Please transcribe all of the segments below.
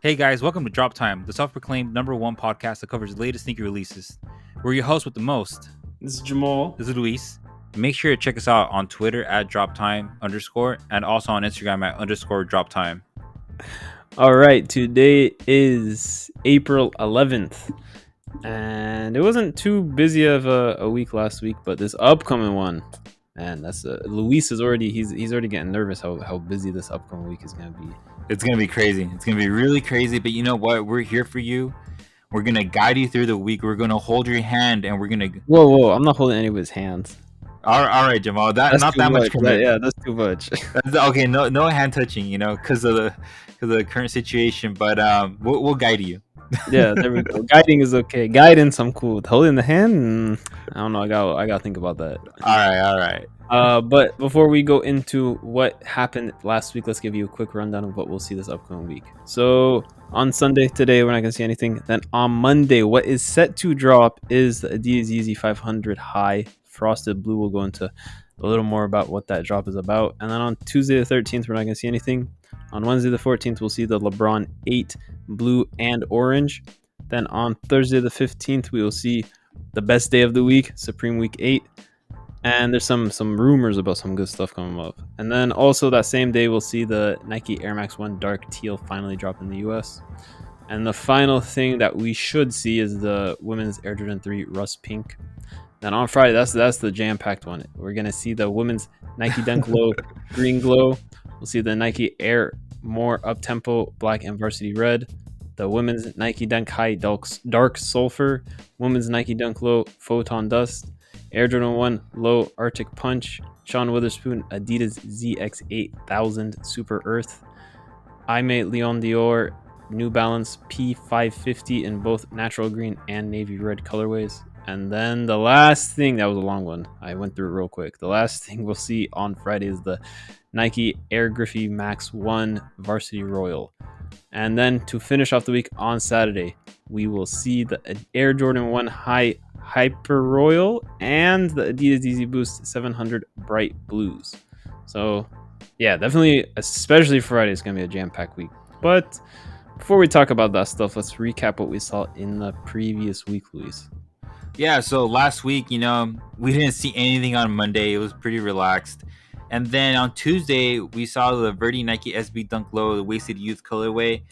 Hey guys, welcome to Drop Time, the self-proclaimed #1 podcast that covers the latest sneaker releases. We're your hosts with the most. This is Jamal. This is Luis. Make sure to check us out on Twitter at @droptime_ and also on Instagram at _droptime. All right, today is April 11th, and it wasn't too busy of a week last week, but this upcoming one, man, that's Luis is already he's already getting nervous how busy this upcoming week is gonna be. It's gonna be crazy. It's gonna be really crazy, but you know what? We're here for you. We're gonna guide you through the week. We're gonna hold your hand, and we're gonna. Whoa! I'm not holding anybody's hands. All right, Jamal. That's not that much. That's too much. Okay, no hand touching. You know, because of the current situation. But we'll guide you. Yeah, there we go. Guiding is okay. Guidance, I'm cool with. Holding the hand, I don't know. I got to think about that. All right. But before we go into what happened last week, let's give you a quick rundown of what we'll see this upcoming week. So on Sunday today, we're not gonna see anything. Then on Monday, what is set to drop is the Adidas Yeezy 500 High Frosted Blue. We'll go into a little more about what that drop is about. And then on Tuesday the 13th, we're not gonna see anything. On Wednesday the 14th, we'll see the Lebron 8 Blue and Orange. Then on Thursday the 15th, we will see the best day of the week, Supreme Week 8. And there's some rumors about some good stuff coming up. And then also that same day, we'll see the Nike Air Max 1 Dark Teal finally drop in the US. And the final thing that we should see is the women's Air Jordan 3 Rust Pink. Then on Friday, that's the jam-packed one. We're going to see the women's Nike Dunk Low Green Glow. We'll see the Nike Air More Uptempo Black and Varsity Red. The women's Nike Dunk High Dark Sulfur. Women's Nike Dunk Low Photon Dust. Air Jordan 1 Low Arctic Punch, Sean Wotherspoon Adidas ZX8000 Super Earth, Aime Leon Dore New Balance P550 in both natural green and navy red colorways. And then the last thing, that was a long one, I went through it real quick. The last thing we'll see on Friday is the Nike Air Griffey Max 1 Varsity Royal. And then to finish off the week on Saturday, we will see the Air Jordan 1 High Hyper Royal and the Adidas Yeezy Boost 700 Bright Blues. So yeah, definitely, especially Friday, is going to be a jam-packed week. But before we talk about that stuff, let's recap what we saw in the previous week, Luis. Yeah, so last week, we didn't see anything on Monday. It was pretty relaxed. And then on Tuesday, we saw the Verdi Nike SB Dunk Low, the Wasted Youth colorway.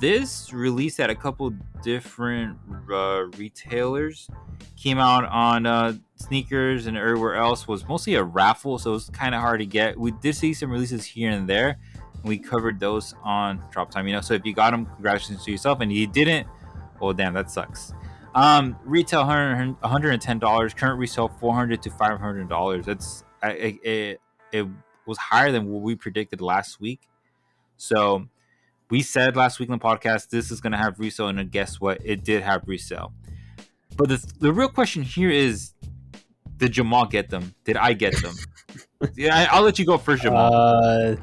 This released at a couple different retailers. Came out on sneakers and everywhere else. Was mostly a raffle, so it was kind of hard to get. We did see some releases here and there, and we covered those on Drop Time. So if you got them, congratulations to yourself, and you didn't, well, damn, that sucks. Retail $110, current resale $400 to $500. That's it was higher than what we predicted last week. So we said last week in the podcast this is going to have resale, and guess what? It did have resale. But the real question here is, did Jamal get them? Did I get them? Yeah, I'll let you go first, Jamal.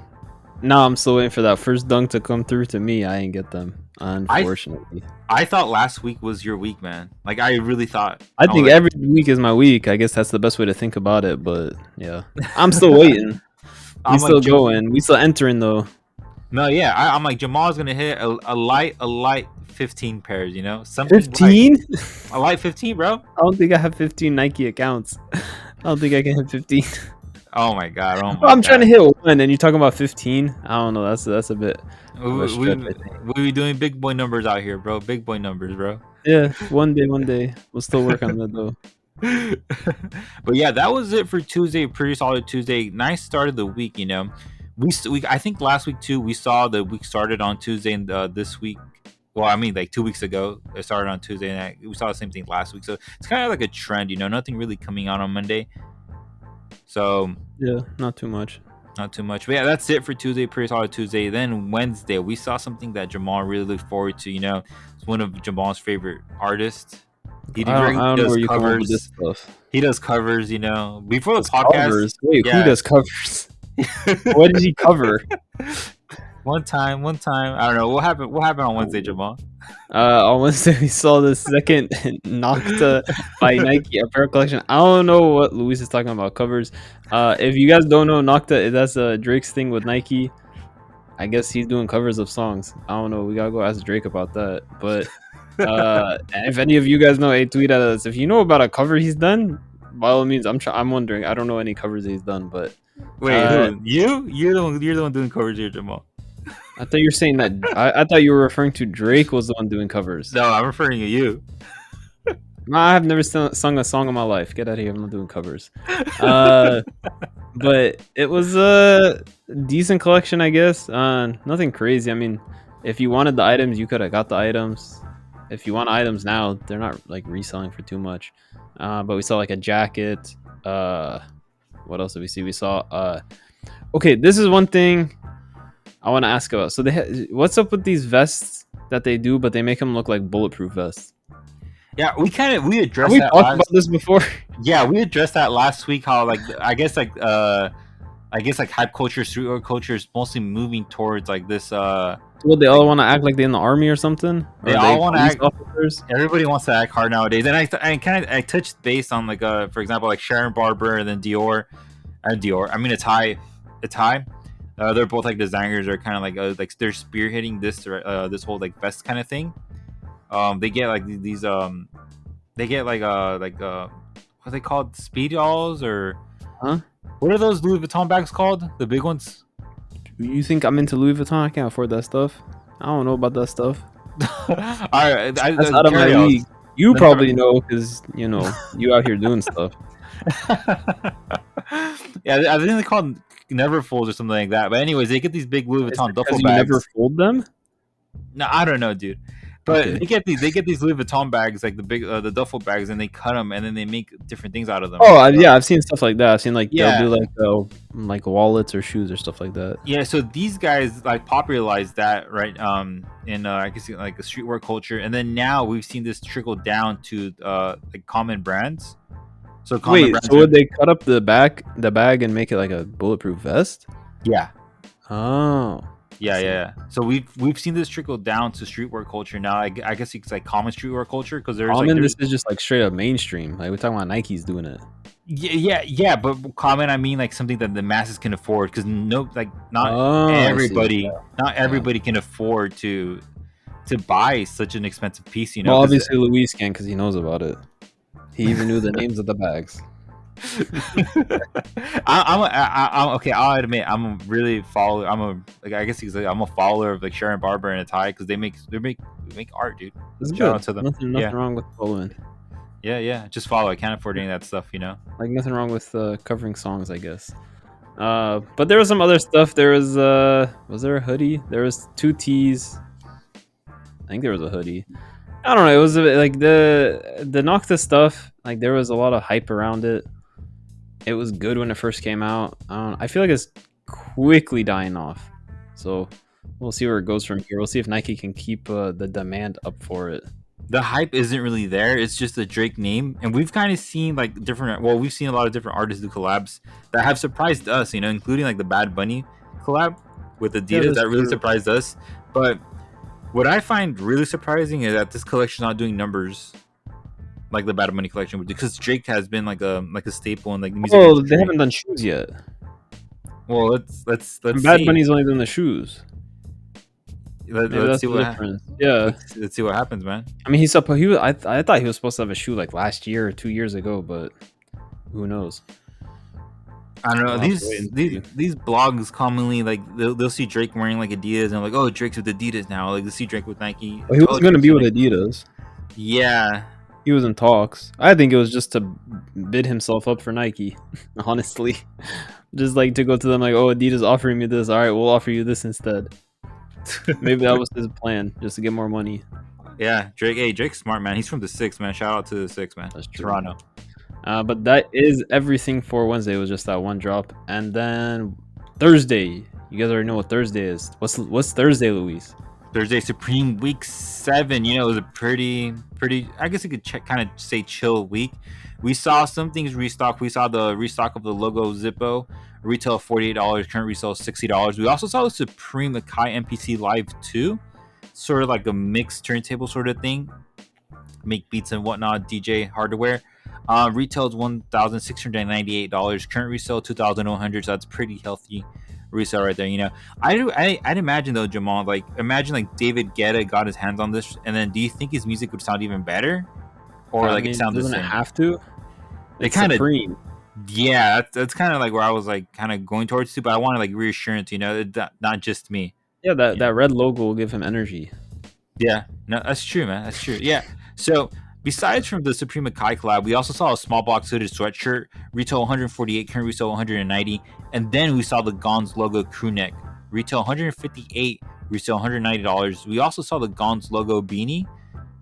No, I'm still waiting for that first dunk to come through to me. I ain't get them, unfortunately. I thought last week was your week, man. Like, I really thought. I think every week is my week. I guess that's the best way to think about it. But yeah, I'm still waiting. We still going. We still entering though. No, yeah, I'm like, Jamal's gonna hit a light 15 pairs. 15? A light 15, bro. I don't think I have 15 Nike accounts. I don't think I can hit 15. Oh my god! I'm trying to hit one, and you're talking about 15. I don't know. That's a bit. We doing big boy numbers out here, bro. Big boy numbers, bro. Yeah, one day. We'll still work on that though. But yeah, that was it for Tuesday. Pretty solid Tuesday. Nice start of the week. We I think last week too, we saw the week started on Tuesday, and this week, well, I mean, like 2 weeks ago, it started on Tuesday, and we saw the same thing last week. So it's kind of like a trend, nothing really coming out on Monday. So yeah, not too much. But yeah, that's it for Tuesday. Pretty solid Tuesday. Then Wednesday, we saw something that Jamal really looked forward to. It's one of Jamal's favorite artists. He does covers. He does covers. Before the podcast. Covers? Wait, yeah. Who does covers? What did he cover? One time. I don't know what happened on Wednesday, Jamal. On Wednesday we saw the second Nocta by Nike apparel collection. I don't know what Luis is talking about covers. If you guys don't know, Nocta, that's Drake's thing with Nike. I guess he's doing covers of songs. I don't know. We gotta go ask Drake about that. But if any of you guys know, hey, tweet at us. If you know about a cover he's done, by all means, I'm wondering. I don't know any covers he's done, but Wait, who? You? You're the one doing covers here, Jamal. I thought you were saying that. I thought you were referring to Drake was the one doing covers. No, I'm referring to you. No, I have never sung a song in my life. Get out of here! I'm not doing covers. But it was a decent collection, I guess. Nothing crazy. I mean, if you wanted the items, you could have got the items. If you want items now, they're not like reselling for too much. But we saw like a jacket. What else did we see? We saw. Okay, this is one thing I want to ask about. So what's up with these vests that they do, but they make them look like bulletproof vests? Yeah, we Have addressed we that talked about this before? Yeah, we addressed that last week. How like I guess like hype culture, streetwear culture is mostly moving towards like this. Well, they all want to act like they're in the army or something. Or They all want to act. Officers? Everybody wants to act hard nowadays, and I touched base on like for example like Sharon Barber and then Dior. I mean Aime. They're both like designers. They're kind of like they're spearheading this whole like vest kind of thing. They get like these they get like what are they called, speed dolls or Huh? what are those Louis Vuitton bags called, the big ones? You think I'm into Louis Vuitton? I can't afford that stuff. I don't know about that stuff. All right, That's out of my league. You probably know because you out here doing stuff. Yeah, I think they call them never folds or something like that. But anyways, they get these big Louis Vuitton duffel You bags. never fold them? No, I don't know, dude. But Okay. they get these Louis Vuitton bags, like the big the duffel bags, and they cut them and then they make different things out of them. Oh yeah, I've seen stuff like that. I've seen like Yeah. they'll do like wallets or shoes or stuff like that. Yeah, so these guys like popularized that, right? In I guess like a streetwear culture, and then now we've seen this trickle down to like common brands. So common brands So would they cut up the bag and make it like a bulletproof vest? Yeah. Oh. Yeah. So we've seen this trickle down to streetwear culture now. I guess it's like common streetwear culture because there's Common, like this is just like straight up mainstream. Like we're talking about Nike's doing it. yeah. But common, I mean like something that the masses can afford because not Oh, I see. everybody can afford to buy such an expensive piece. Well, 'cause- obviously Luis can because he knows about it. He even knew the names of the bags. I'm okay. I'll admit I'm a really follower. I guess I'm a follower of like Sharon Barber and Atai because they make art, dude. It's Shout good. out to them. Nothing Yeah. wrong with following. Yeah. Just follow. I can't afford any of that stuff, you know. Like nothing wrong with covering songs, I guess. But there was some other stuff. There was there a hoodie? There was 2 tees. I think there was a hoodie. I don't know. It was like the Nocta stuff. Like there was a lot of hype around it. It was good when it first came out. I feel like it's quickly dying off. So we'll see where it goes from here. We'll see if Nike can keep the demand up for it. The hype isn't really there. It's just the Drake name, and we've kind of seen like different. Well, we've seen a lot of different artists do collabs that have surprised us. You know, including like the Bad Bunny collab with Adidas that really surprised us. But what I find really surprising is that this collection is not doing numbers like the Bad Bunny collection would do, because Drake has been like a staple in like the music Oh, industry. they haven't done shoes yet. Well, let's Bad see. Bunny's only doing the shoes. Let's see what difference. Yeah, let's see what happens, man. I mean, I thought he was supposed to have a shoe like last year or 2 years ago, but who knows? I don't know. We'll have to wait and see. These blogs commonly like they'll see Drake wearing like Adidas and like, oh, Drake's with Adidas now. Like they see Drake with Nike. Well, he was going to be with Drake's Adidas. Yeah. He was in talks. I think it was just to bid himself up for Nike, honestly. Just like to go to them like, oh, Adidas offering me this. All right, we'll offer you this instead. Maybe that was his plan, just to get more money. Yeah, Drake. Hey, Drake's smart, man. He's from the 6, man. Shout out to the 6, man. That's true. Toronto. But that is everything for Wednesday. It was just that one drop. And then Thursday. You guys already know what Thursday is. What's Thursday, Luis? Thursday Supreme Week 7. You know, it was a pretty. I guess you could kind of say chill week. We saw some things restock. We saw the restock of the logo Zippo, retail $48, current resale $60. We also saw the Supreme Akai MPC Live 2, sort of like a mixed turntable sort of thing. Make beats and whatnot, DJ hardware. Retails $1,698, current resale $2,100, so that's pretty healthy resale right there. I'd imagine though, Jamal, like imagine like David Guetta got his hands on this, and then do you think his music would sound even better, or I like it mean, sound the doesn't it same? have to? It It's kind of, Supreme. yeah, that's kind of like where I was like kind of going towards too, but I want like reassurance, not just me. Yeah, that You know? that red logo will give him energy. Yeah, no, that's true, man. That's true. Yeah. So besides from the Supreme Akai collab, we also saw a small box hooded sweatshirt, retail 148, current retail 190, and then we saw the Gons logo crew neck, retail 158, retail $190. We also saw the Gons logo beanie,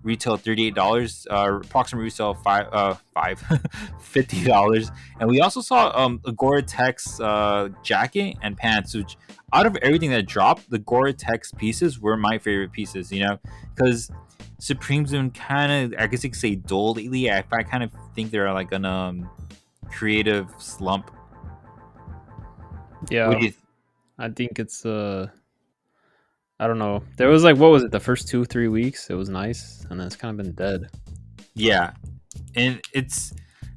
retail $38, approximate resale five $50. And we also saw a Gore-Tex jacket and pants, which out of everything that dropped, the Gore-Tex pieces were my favorite pieces, because Supreme's been kind of, I guess you could say, dull lately. I kind of think they're like an creative slump. What Yeah, do you I think it's I don't know. There was like, what was it? The first 2-3 weeks, it was nice, and then it's kind of been dead. Yeah, and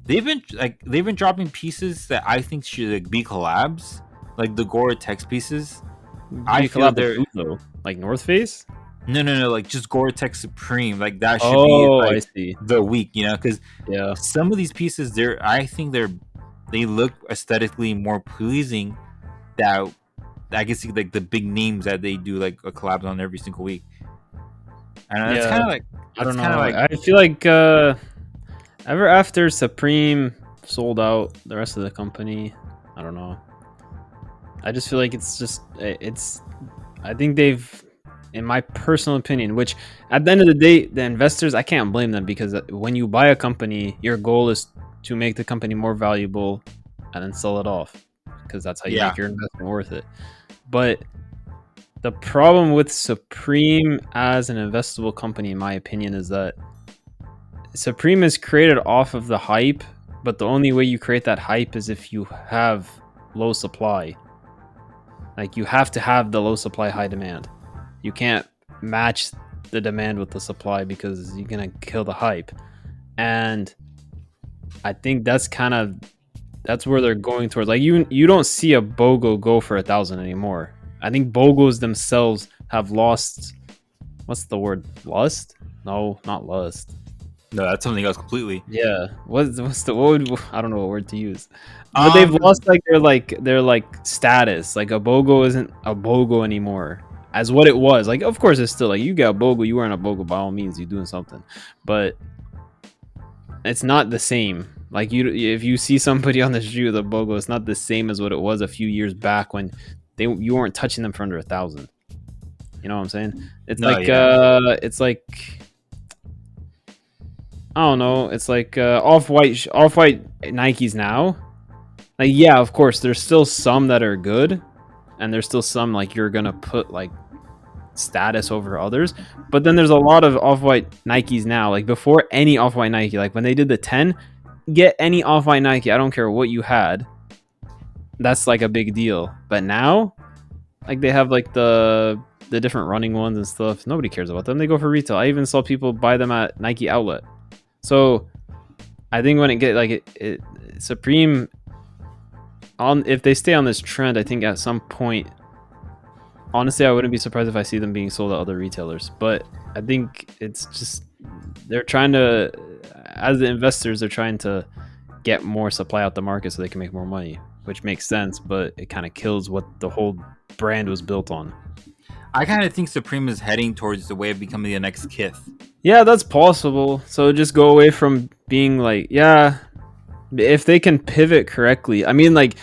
they've been dropping pieces that I think should like be collabs, like the Gore-Tex pieces. I You feel collab with they're who though? Like North Face? no, like just Gore-Tex Supreme, like that should be Oh, I like see. the week, because Yeah, some of these pieces, I think they look aesthetically more pleasing. That I can see like the big names that they do like a collabs on every single week, and it's yeah. kind of like I that's don't kind of know. like I feel like ever after Supreme sold out the rest of the company, I don't know. I just feel like it's. I think they've, in my personal opinion, which at the end of the day, the investors, I can't blame them, because when you buy a company, your goal is to make the company more valuable and then sell it off, because that's how you yeah, make your investment worth it. But the problem with Supreme as an investable company, in my opinion, is that Supreme is created off of the hype, but the only way you create that hype is if you have low supply. Like, you have to have the low supply, high demand. You can't match the demand with the supply, because you're gonna kill the hype. And I think that's where they're going towards. Like, you don't see a BOGO go for 1,000 anymore. I think BOGOs themselves have lost. What's the word? Lust? No, not lust. no, that's something else completely. Yeah. What's the what would, I don't know what word to use. But they've Um, lost like their status. Like, a BOGO isn't a BOGO anymore as what it was. Like, of course it's still like, you got a BOGO, you wearing a BOGO, by all means you're doing something. But it's not the same. Like, if you see somebody on the street with a BOGO, it's not the same as what it was a few years back when you weren't touching them for under 1,000. You know what I'm saying? It's no, like yeah, I don't know. It's like off-white Nikes now. Like, yeah, of course, there's still some that are good, and there's still some like you're gonna put like status over others. But then there's a lot of off-white Nikes now. Like, before, any off-white Nike, like when they did the 10, get any off-white Nike. I don't care what you had. That's like a big deal. But now, like, they have like the different running ones and stuff. Nobody cares about them. They go for retail. I even saw people buy them at Nike Outlet. So I think when it get like it Supreme, on if they stay on this trend, I think at some point, honestly, I wouldn't be surprised if I see them being sold at other retailers. But I think it's just, they're trying to, as the investors, they're trying to get more supply out the market so they can make more money, which makes sense, but it kind of kills what the whole brand was built on. I kind of think Supreme is heading towards the way of becoming the next Kith. Yeah, that's possible. So just go away from being like, yeah, if they can pivot correctly. I mean, like,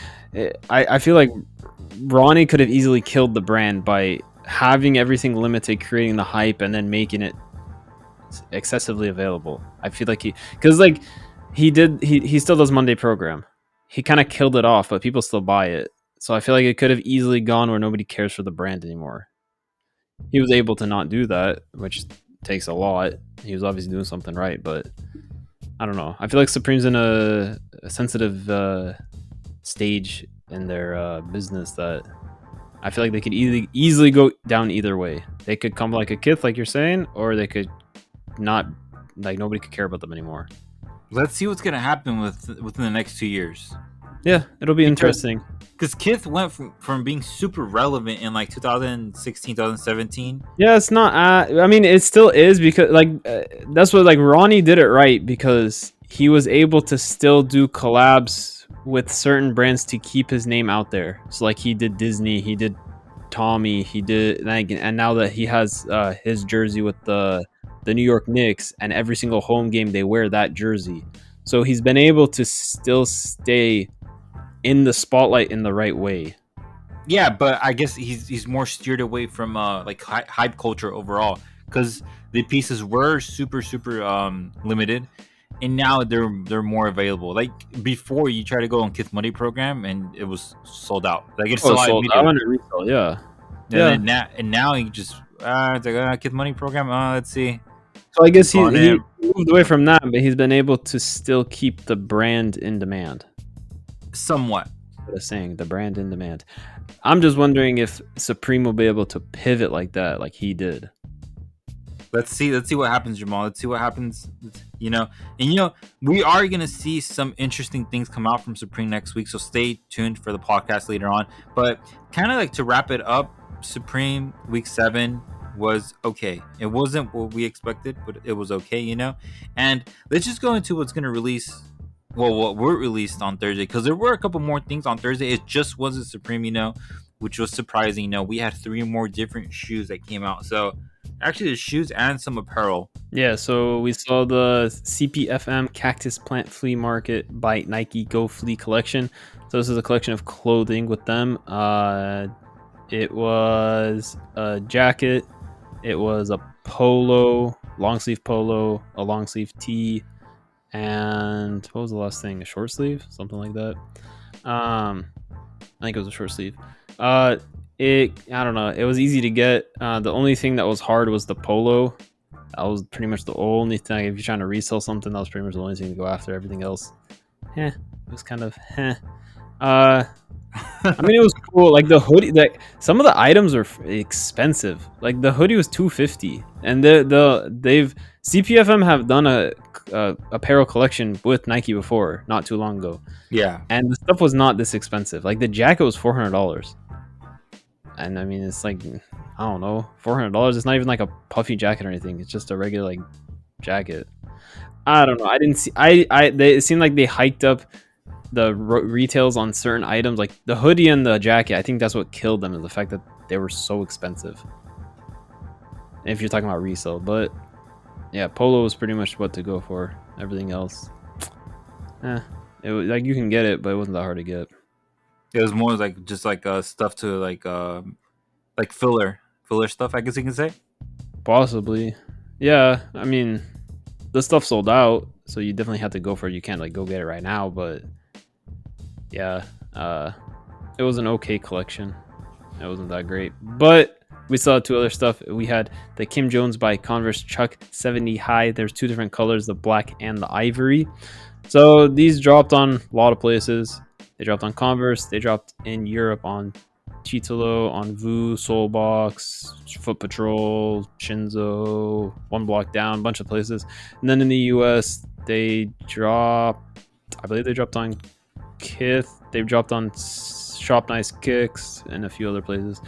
I feel like Ronnie could have easily killed the brand by having everything limited, creating the hype, and then making it excessively available. I feel like he still does Monday program. He kind of killed it off, but people still buy it. So I feel like it could have easily gone where nobody cares for the brand anymore. He was able to not do that, which takes a lot. He was obviously doing something right, but I don't know. I feel like Supreme's in a sensitive stage in their business that I feel like they could easily go down either way. They could come like a Kith, like you're saying, or they could not, like, nobody could care about them anymore. Let's see what's gonna happen within the next 2 years. Yeah, it'll be because interesting. Kith went from being super relevant in like 2016, 2017. Yeah, it's not. I mean, it still is because like that's what like Ronnie did it right because he was able to still do collabs with certain brands to keep his name out there. So like he did Disney, he did Tommy, he did like, and now that he has his jersey with the New York Knicks, and every single home game they wear that jersey. So he's been able to still stay in the spotlight in the right way. Yeah, but I guess he's more steered away from like hype culture overall, because the pieces were super limited, and now they're more available. Like before, you try to go on Kith Money program and it was sold out. Like it's Oh, sold out sold out immediately. on resale, yeah, And yeah. then now you just it's like Kith Money program. Let's see, So I guess click on it he moved away from that, but he's been able to still keep the brand in demand. somewhat. What I'm saying, the brand in demand. I'm just wondering if Supreme will be able to pivot like that, like he did. Let's see what happens, Jamal. Let's see what happens. You know, and we are gonna see some interesting things come out from Supreme next week. So stay tuned for the podcast later on. But kind of like to wrap it up, Supreme week 7 was okay. It wasn't what we expected, but it was okay. And let's just go into what's gonna release. Well, what were released on Thursday, because there were a couple more things on Thursday. It just wasn't Supreme, which was surprising. We had 3 more different shoes that came out. So actually, the shoes and some apparel. Yeah, so we saw the CPFM Cactus Plant Flea Market by Nike Go Flea collection. So this is a collection of clothing with them. It was a jacket, it was a polo, long sleeve polo, a long sleeve tee, and what was the last thing? A short sleeve, something like that. I think it was a short sleeve. I don't know. It was easy to get. The only thing that was hard was the polo. That was pretty much the only thing. If you're trying to resell something, that was pretty much the only thing to go after. Everything else, it was kind of I mean, it was cool. Like the hoodie, like some of the items are expensive. Like the hoodie was $250, and they've CPFM have done a apparel collection with Nike before, not too long ago, Yeah. and the stuff was not this expensive. Like the jacket was $400, and I mean, it's like I don't know, $400. It's not even like a puffy jacket or anything. It's just a regular like jacket. I don't know. I didn't see. It seemed like they hiked up the retails on certain items, like the hoodie and the jacket. I think that's what killed them, is the fact that they were so expensive. If you're talking about resale, but yeah, polo was pretty much what to go for. Everything else, it was like you can get it, but it wasn't that hard to get. It was more like just like stuff to like filler stuff, I guess you can say. Possibly, yeah. I mean, the stuff sold out, so you definitely have to go for it. You can't like go get it right now, but yeah, it was an okay collection. It wasn't that great, but we saw 2 other stuff. We had the Kim Jones by Converse Chuck 70 High. There's 2 different colors, the black and the ivory. So these dropped on a lot of places. They dropped on Converse. They dropped in Europe on Titolo, on Vu, Soulbox, Foot Patrol, Shinzo, One Block Down, a bunch of places. And then in the US, they dropped, I believe they dropped on Kith. They've dropped on Shop Nice Kicks and a few other places.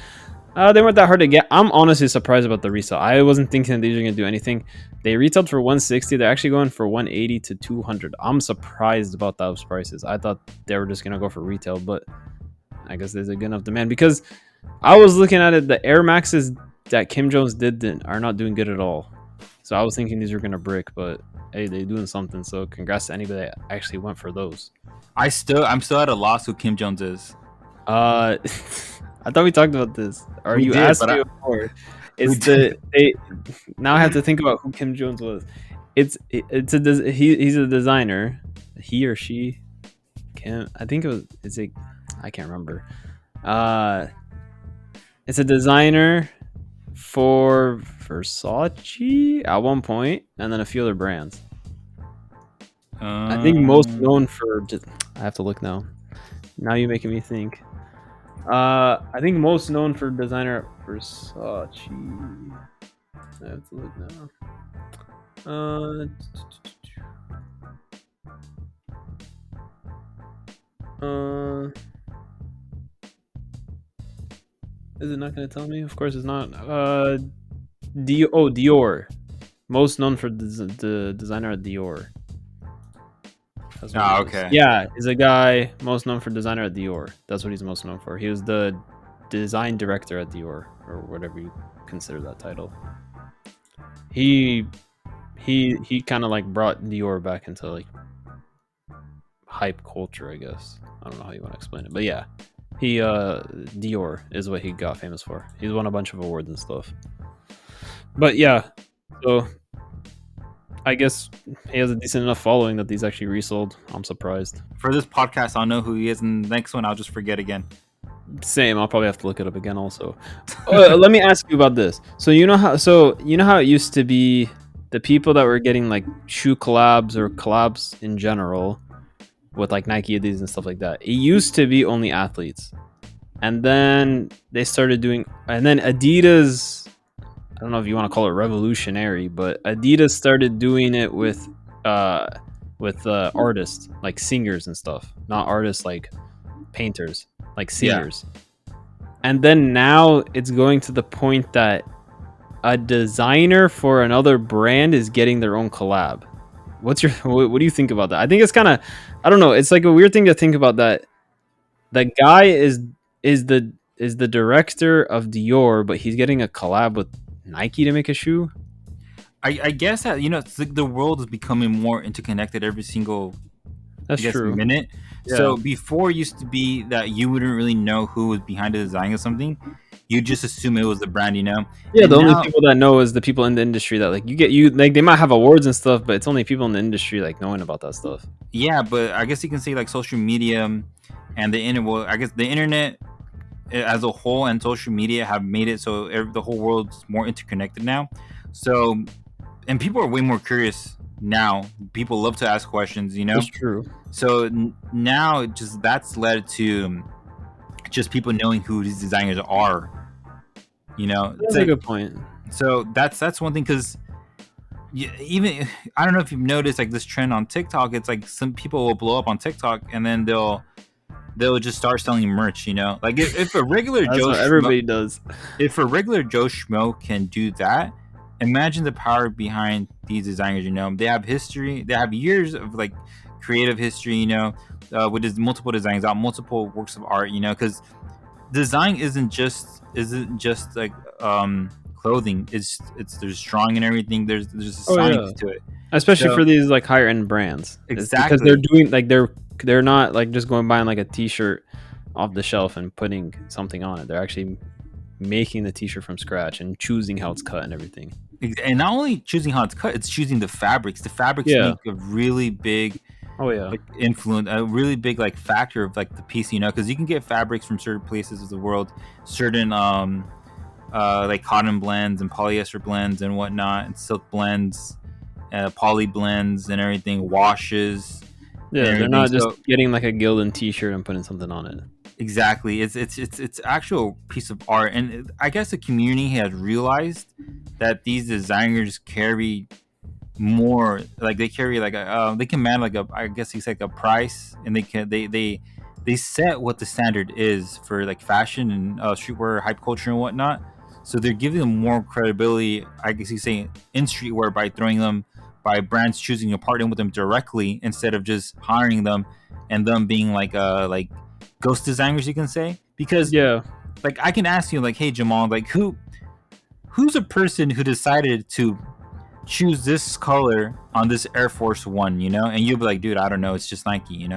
They weren't that hard to get. I'm honestly surprised about the resale. I wasn't thinking that these were going to do anything. They retailed for 160. They're actually going for 180 to 200. I'm surprised about those prices. I thought they were just going to go for retail, but I guess there's a good enough demand, because I was looking at it. The Air Maxes that Kim Jones did are not doing good at all. So I was thinking these were going to brick, but hey, they're doing something. So congrats to anybody that actually went for those. I'm still at a loss who Kim Jones is. I thought we talked about this. Or We you did, asked but me I- before. we It's now I have to think about who Kim Jones was. He's a designer. He or she, Kim. I think it was. I can't remember. It's a designer for Versace at one point, and then a few other brands. I think most known for I have to look now. Now you're making me think. I think most known for designer Versace. I have to look now. Uh, is it not going to tell me? Of course, it's not. Dior, most known for the designer at Dior. That's what Oh, it is. okay. Yeah, he's a guy most known for designer at Dior. That's what he's most known for. He was the design director at Dior, or whatever you consider that title. He kind of like brought Dior back into like hype culture, I guess. I don't know how you want to explain it, but yeah, he Dior is what he got famous for. He's won a bunch of awards and stuff. But yeah, so I guess he has a decent enough following that these actually resold. I'm surprised. For this podcast, I'll know who he is, and the next one I'll just forget again. Same. I'll probably have to look it up again. Also, let me ask you about this. So you know how it used to be the people that were getting like shoe collabs or collabs in general with like Nike, Adidas, and stuff like that. It used to be only athletes, and then they started doing, and then Adidas. I don't know if you want to call it revolutionary, but Adidas started doing it with artists like singers and stuff, not artists like painters, like singers. Yeah. And then now it's going to the point that a designer for another brand is getting their own collab. What do you think about that? I think it's kind of, I don't know, it's like a weird thing to think about, that the guy is the director of Dior, but he's getting a collab with Nike to make a shoe. I guess that, it's like the world is becoming more interconnected every single minute. Yeah. So before it used to be that you wouldn't really know who was behind the design of something. You just assume it was the brand, Yeah, and the only people that know is the people in the industry that like they might have awards and stuff, but it's only people in the industry like knowing about that stuff. Yeah, but I guess you can say like social media and the internet. Well, I guess the internet as a whole and social media have made it so the whole world's more interconnected now. So, and people are way more curious now. People love to ask questions, That's true. So now that's led to just people knowing who these designers are. That's a good point. So that's one thing, because even I don't know if you've noticed like this trend on TikTok. It's like some people will blow up on TikTok and then they'll just start selling merch. Like if a regular Joe everybody does. If a regular Joe Schmo can do that, imagine the power behind these designers. They have history. They have years of like creative history. With his multiple designs out, multiple works of art. Because design isn't just like clothing. It's there's drawing and everything. There's a science to it, especially for these like higher end brands. Exactly, because they're doing like they're not like just going buying like a t-shirt off the shelf and putting something on it. They're actually making the t-shirt from scratch and choosing how it's cut and everything. And not only choosing how it's cut, it's choosing the fabrics. The fabrics make a really big influence, a really big like factor of like the piece, because you can get fabrics from certain places of the world, certain like cotton blends and polyester blends and whatnot, and silk blends, poly blends and everything, washes. Yeah, they're not just getting like a Gildan t-shirt and putting something on it. Exactly. It's actual piece of art, and I guess the community has realized that these designers carry more, like they carry like they command like I guess it's like a price, and they set what the standard is for like fashion and streetwear, hype culture and whatnot. So they're giving them more credibility, I guess you say, in streetwear by brands choosing to partner with them directly instead of just hiring them and them being like ghost designers, you can say. Because like I can ask you like, hey Jamal, like who's a person who decided to choose this color on this Air Force One, and you'll be like, dude, I don't know, it's just Nike,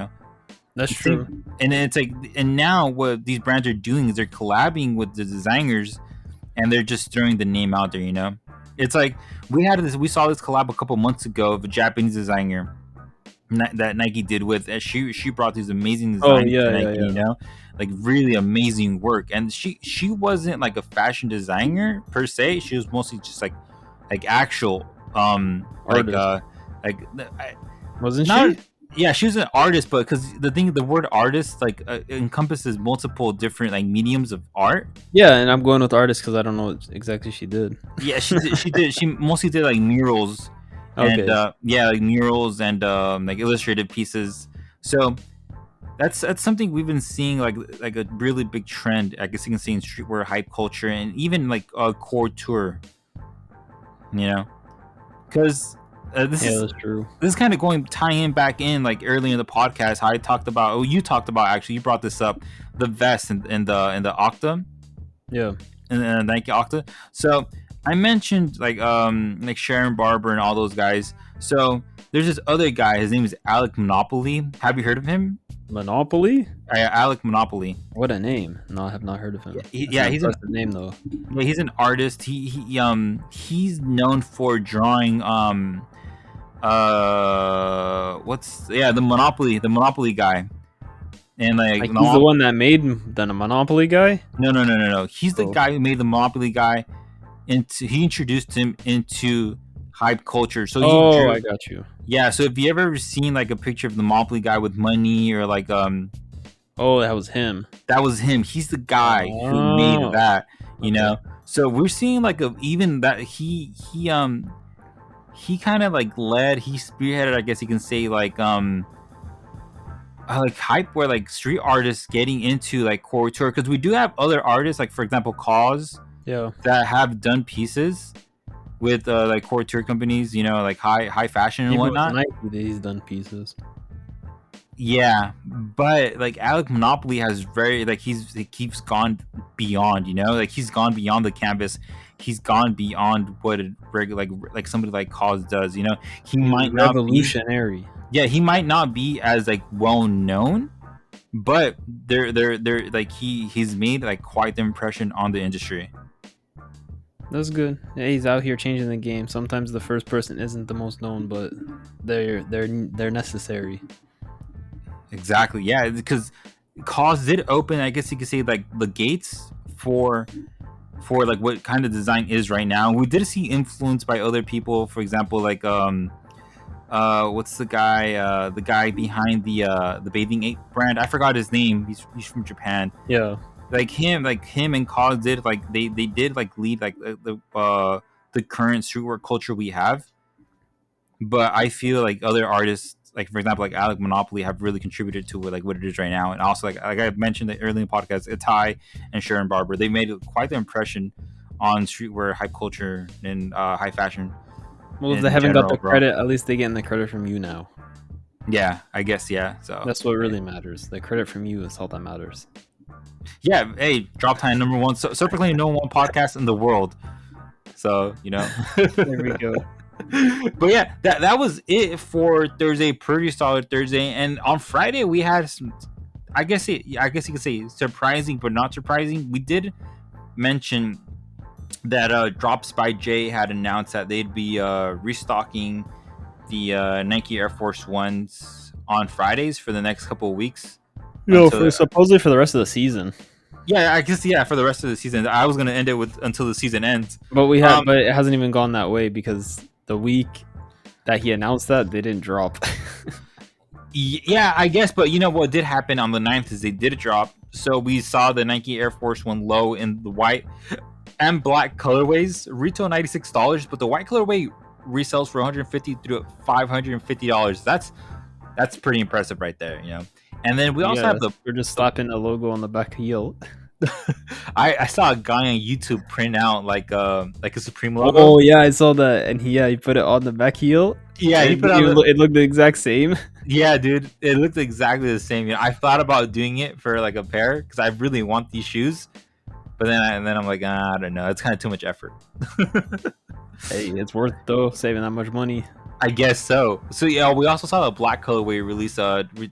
That's true. And it's like, and now what these brands are doing is they're collabing with the designers and they're just throwing the name out there, It's like we saw this collab a couple months ago of a Japanese designer that Nike did with, she brought these amazing designs to Nike, like really amazing work. And she wasn't like a fashion designer per se. She was mostly just like actual artist. Wasn't she? Yeah, she was an artist, but because the word artist like encompasses multiple different like mediums of art. Yeah, and I'm going with artist because I don't know what exactly she did. Yeah, she did. She mostly did like murals. And like murals and like illustrated pieces. So that's something we've been seeing, like a really big trend. I guess you can see in streetwear hype culture and even like core tour. You know, because this Yeah, is that's true. this is kind of going tying back in like early in the podcast how I talked about. Oh, you talked about actually. You brought this up, the vest in the Octa, Yeah. in the Nike Octa. So I mentioned like Sharon Barber and all those guys. So there's this other guy. His name is Alec Monopoly. Have you heard of him? Monopoly? Alec Monopoly. What a name. No, I have not heard of him. That's an He's an impressive name though. yeah, he's an artist. He's known for drawing what's the Monopoly guy. And like Like he's the one that made the Monopoly guy? no. He's the Oh. guy who made the Monopoly guy he introduced him into hype culture. So he drew, I got you. yeah, so if you ever seen like a picture of the Monopoly guy with money or like Oh, that was him. that was him. He's the guy who made that, you know. So we're seeing like even that he kind of like he spearheaded, I guess you can say, like hype where like street artists getting into like core tour, because we do have other artists like for example Cause Yeah. that have done pieces with like core tour companies, you know, like high fashion and Even with whatnot. Nike, he's done pieces. Yeah, but like Alec Monopoly has very like he keeps gone beyond, you know, like he's gone beyond the canvas. He's gone beyond what a regular like somebody like Cause does, you know. He might not be, Revolutionary. yeah, he might not be as like well known, but they're like he's made like quite the impression on the industry. That's good. Yeah, he's out here changing the game. Sometimes the first person isn't the most known, but they're necessary. Exactly, yeah, because Cause did open, I guess you could say, like the gates for like what kind of design is right now. We did see influence by other people, for example, like what's the guy behind the bathing ape brand? I forgot his name. He's from Japan. Yeah. Like him and Cause did like they did like lead like the current streetwear culture we have. But I feel like other artists, like for example, like Alec Monopoly, have really contributed to like what it is right now. And also like I mentioned earlier in the podcast, Atai and Sharon Barber, they made quite the impression on streetwear hype culture and high fashion. Well, if they haven't got the credit, at least they getting the credit from you now. Yeah, I guess, yeah. So that's what really matters. The credit from you is all that matters. Yeah, hey, Drop Time #1, certainly #1 podcast in the world. So, you know. There we go. But yeah, that was it for Thursday. Pretty solid Thursday. And on Friday we had some, I guess you could say surprising but not surprising. We did mention that Drops by Jay had announced that they'd be restocking the Nike Air Force Ones on Fridays for the next couple of weeks. Supposedly for the rest of the season. Yeah, I guess, yeah, for the rest of the season. I was gonna end it with until the season ends. But but it hasn't even gone that way, because the week that he announced that, they didn't drop. Yeah, I guess, but you know what did happen on the 9th is they did drop. So we saw the Nike Air Force One low in the white and black colorways, retail $96, but the white colorway resells for $150 to $550. That's pretty impressive right there, you know. And then we also have we're just slapping a logo on the back heel. I saw a guy on YouTube print out like a Supreme logo. Oh yeah, I saw that, and he put it on the back heel. Yeah, he put it looked the exact same. Yeah, dude, it looked exactly the same. You know, I thought about doing it for like a pair because I really want these shoes, but then I'm like, I don't know, it's kind of too much effort. Hey, it's worth though, saving that much money. I guess so. So yeah, we also saw the black colorway release.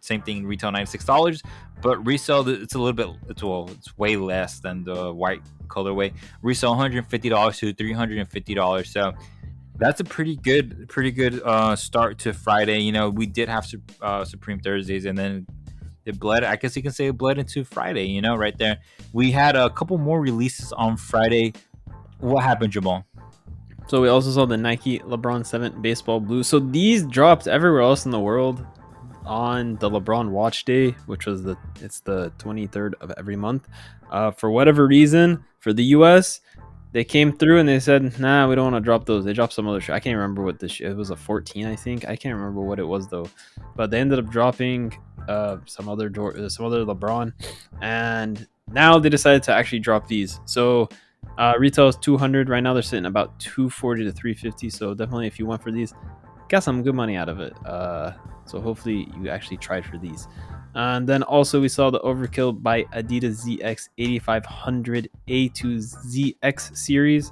Same thing, retail $96, but resell it's a little bit. It's way less than the white colorway. Resell $150 to $350. So that's a pretty good start to Friday. You know, we did have Supreme Thursdays, and then it bled. I guess you can say it bled into Friday. You know, right there. We had a couple more releases on Friday. What happened, Jamal? So we also saw the Nike LeBron 7 Baseball Blue. So these dropped everywhere else in the world on the LeBron Watch Day, which was it's the 23rd of every month. For whatever reason, for the US, They came through and they said, "Nah, we don't want to drop those." They dropped some other shoe. I can't remember what this. It was a 14, I think. I can't remember what it was though, but they ended up dropping some other Lebron, and now they decided to actually drop these. So retail is 200 right now. They're sitting about 240 to 350. So definitely, if you went for these, got some good money out of it. So hopefully you actually tried for these. And then also we saw the Overkill by Adidas ZX 8500 A2ZX series.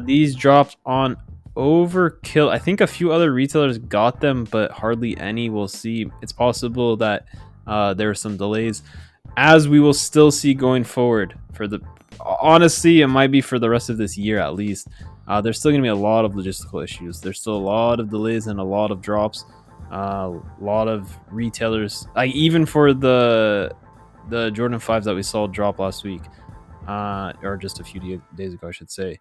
These dropped on Overkill. I think a few other retailers got them, but hardly any. We'll see. It's possible that there are some delays, as we will still see going forward. Honestly, it might be for the rest of this year at least. There's still going to be a lot of logistical issues. There's still a lot of delays and a lot of drops. A lot of retailers, like even for the Jordan 5s that we saw drop last week, or just a few days ago, I should say.